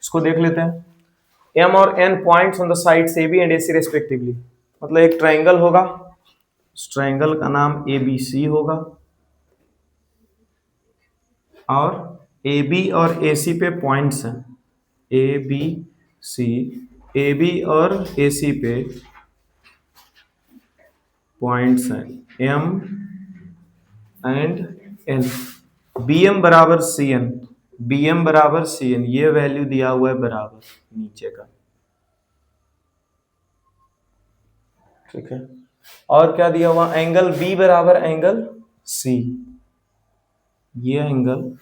इसको देख लेते हैं। m और n points on the sides AB and AC respectively, मतलब एक ट्रायंगल होगा, इस ट्रायंगल का नाम ABC होगा, और AB और AC पे पॉइंट्स हैं, AB और AC पे पॉइंट्स हैं M एंड N। BM बराबर CN, ये वैल्यू दिया हुआ है बराबर नीचे का, ठीक है। और क्या दिया हुआ, एंगल B बराबर एंगल C, ये एंगल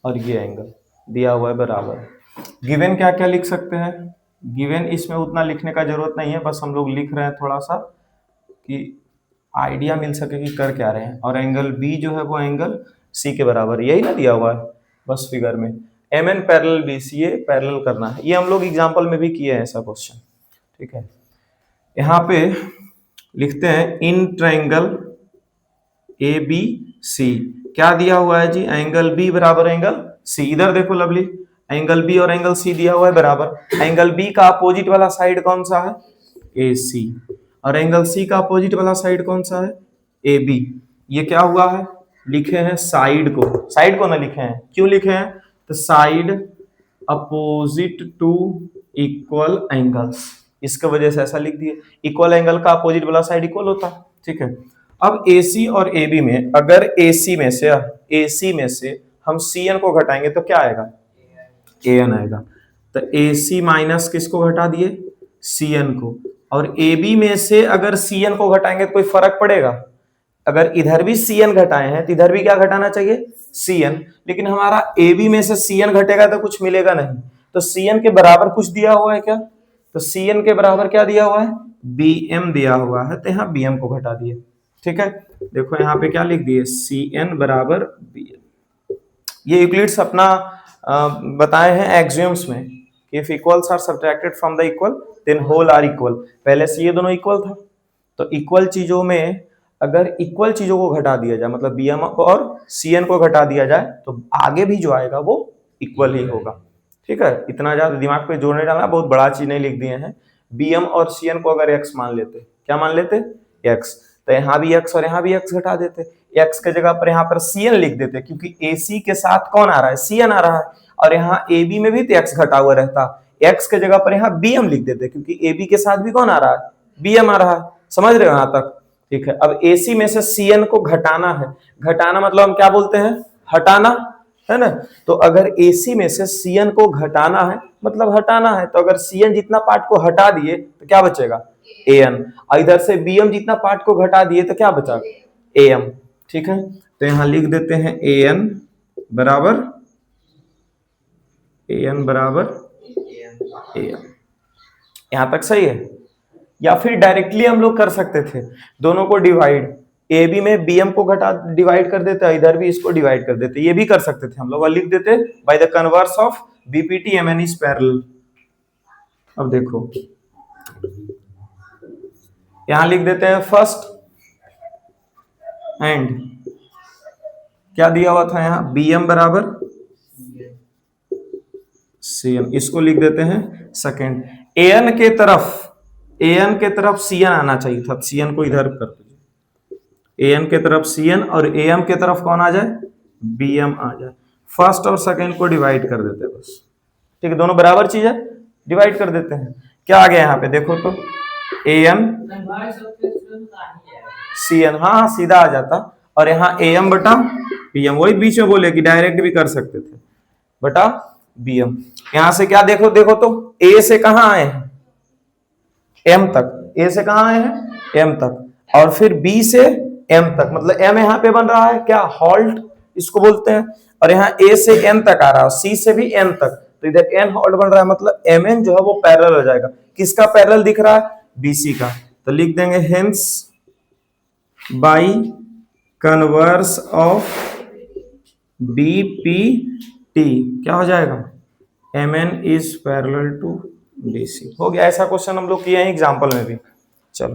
और ये एंगल दिया हुआ है बराबर। गिवन क्या क्या लिख सकते हैं, गिवन इसमें उतना लिखने का जरूरत नहीं है, बस हम लोग लिख रहे हैं थोड़ा सा कि आइडिया मिल सके कि कर क्या रहे हैं। और एंगल B जो है वो एंगल C के बराबर, यही ना दिया हुआ है बस फिगर में। MN पैरेलल BC, ये पैरेलल करना है, ये हम लोग एग्जाम्पल में भी किए हैं ऐसा क्वेश्चन, ठीक है। यहाँ पे लिखते हैं इन ट्रायंगल ABC क्या दिया हुआ है जी, एंगल B बराबर एंगल C। इधर देखो लवली, एंगल B और एंगल C दिया हुआ है बराबर। एंगल B का अपोजिट वाला साइड कौन सा है, AC, और एंगल C का अपोजिट वाला साइड कौन सा है, AB। ये क्या हुआ है, लिखे हैं साइड को ना लिखे हैं, क्यों लिखे हैं, तो side opposite to equal angles, इसके वजह से ऐसा लिख दिए। इक्वल एंगल का अपोजिट वाला साइड इक्वल होता है, ठीक है। अब AC और AB में अगर AC में से हम CN को घटाएंगे तो क्या आएगा, AN आएगा। तो AC माइनस किसको घटा दिए, CN को। और AB में से अगर CN को घटाएंगे तो कोई फर्क पड़ेगा, अगर इधर भी CN घटाए हैं तो इधर भी क्या घटाना चाहिए, CN। लेकिन हमारा AB में से CN घटेगा तो कुछ मिलेगा नहीं, तो CN के बराबर कुछ दिया हुआ है क्या, तो CN के बराबर क्या दिया हुआ है, BM दिया हुआ है, तो यहाँ BM को घटा दिए, ठीक है। देखो यहाँ पे क्या लिख दिए, CN बराबर BM। ये यूक्लिड्स अपना बताए हैं एक्सियम्स में, if equals are subtracted from the equal then whole are equal. पहले से ये दोनों इक्वल था, तो इक्वल चीजों में अगर इक्वल चीजों को घटा दिया जाए, मतलब BM और CN को घटा दिया जाए, तो आगे भी जो आएगा वो इक्वल ही होगा, ठीक है। इतना ज्यादा दिमाग पे जोर नहीं डालना, बहुत बड़ा चीज नहीं लिख दिए हैं। BM और CN को अगर x मान लेते, क्या मान लेते, x, तो यहाँ भी x और यहाँ भी x घटा देते, x के जगह पर यहाँ पर CN लिख देते, क्योंकि AC के साथ कौन आ रहा है, CN आ रहा है, और यहाँ AB में भी तो x घटा हुआ रहता, x के जगह पर यहाँ BM लिख देते, क्योंकि AB के साथ भी कौन आ रहा है, BM आ रहा है। समझ रहे हो यहाँ तक, ठीक है। अब AC में से CN को घटाना है, घटाना मतलब हम क्या बोलते हैं, हटाना, है ना। तो अगर AC में से CN को घटाना है मतलब हटाना है, तो अगर CN जितना पार्ट को हटा दिए तो क्या बचेगा, AN, और इधर से BM जितना पार्ट को घटा दिए तो क्या बचा, AM, ठीक है। तो यहां लिख देते हैं AN बराबर AM। यहां तक सही है। या फिर डायरेक्टली हम लोग कर सकते थे, दोनों को डिवाइड, AB में BM को घटा डिवाइड कर देते, इधर भी इसको डिवाइड कर देते, ये भी कर सकते थे हम लोग, और लिख देते by the converse of BPT MN is parallel. अब देखो यहां लिख देते हैं फर्स्ट एंड क्या दिया हुआ था यहाँ, BM बराबर CN, इसको लिख देते हैं सेकेंड। AN के तरफ CN आना चाहिए था, CN को इधर कर दीजिए, AN के तरफ CN और AM के तरफ कौन आ जाए, BM आ जाए। फर्स्ट और सेकेंड को डिवाइड कर देते हैं बस, ठीक है, दोनों बराबर चीज है, डिवाइड कर देते हैं। क्या आ गया यहाँ पे देखो तो, AN CN, हाँ सीधा आ जाता, और यहाँ AM बटा BM, वही बीच में बोले कि डायरेक्ट भी कर सकते थे, बटा BM। यहां से क्या देखो तो A से कहां आए हैं, M तक, A से कहां आए हैं, M तक, और फिर B से M तक, मतलब M यहाँ पे बन रहा है क्या, हॉल्ट इसको बोलते हैं, और यहाँ A से N तक आ रहा है, C से भी N तक, तो इधर N हॉल्ट बन रहा है, मतलब MN जो है वो पैरेलल हो जाएगा, किसका पैरेलल दिख रहा है, BC का। तो लिख देंगे hence by converse of BPT क्या हो जाएगा, MN is parallel to BC। हो गया, ऐसा क्वेश्चन हम लोग किए हैं एग्जाम्पल में भी। चलो